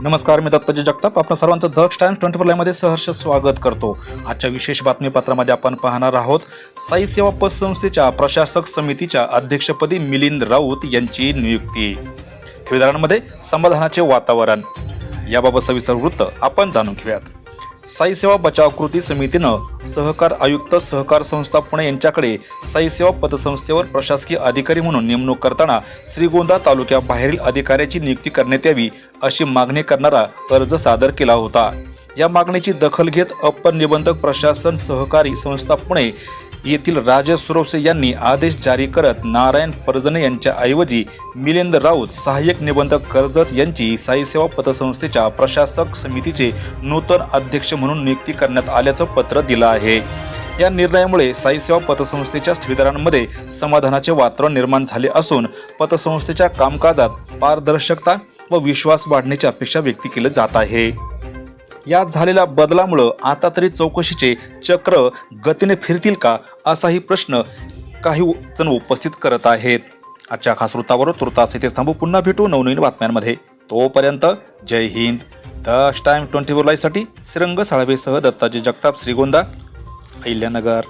नमस्कार, मी दत्ताजी जगताप आपल्या सर्वांचं द टाइम्स 24 लाईव्हमध्ये सहर्ष स्वागत करतो। आजच्या विशेष बातमीपत्रामध्ये आपण पाहणार आहोत साई सेवा पतसंस्थेच्या प्रशासक समितीच्या अध्यक्षपदी मिलिंद राऊत यांची नियुक्ती। ठेवीदारांमध्ये समाधानाचे वातावरण, याबाबत सविस्तर वृत्त आपण जाणून घेऊयात। साई सेवा बचाव कृती समितीनं सहकार आयुक्त सहकार संस्था पुणे यांच्याकडे साई सेवा पतसंस्थेवर प्रशासकीय अधिकारी म्हणून नेमणूक करताना श्रीगोंदा तालुक्याबाहेरील अधिकाऱ्याची नियुक्ती करण्यात यावी अशी मागणी करणारा अर्ज सादर केला होता। या मागणीची दखल घेत अप्पर निबंधक प्रशासन सहकारी संस्था पुणे येथील राजेश सुरवसे यांनी आदेश जारी करत नारायण परजणे यांच्या ऐवजी मिलिंद राऊत सहाय्यक निबंधक कर्जत यांची साई सेवा पतसंस्थेच्या प्रशासक समितीचे नूतन अध्यक्ष म्हणून नियुक्ती करण्यात आल्याचं पत्र दिलं आहे। या निर्णयामुळे साई सेवा पतसंस्थेच्या ठेवीदारांमध्ये समाधानाचे वातावरण निर्माण झाले असून पतसंस्थेच्या कामकाजात पारदर्शकता व विश्वास वाढण्याची अपेक्षा व्यक्त केली जात आहे। या झालेल्या बदलामुळे आता तरी चौकशीचे चक्र गतीने फिरतील का असाही प्रश्न काही जण उपस्थित करत आहेत। आजच्या खास वृत्तावर तुर्तास इथेच थांबू, पुन्हा भेटू नवनवीन बातम्यांमध्ये। तोपर्यंत जय हिंद। द टाइम्स 24 लाईव्हसाठी श्रीरंग साळवेसह दत्ताजी जगताप, श्रीगोंदा, अहिल्यानगर।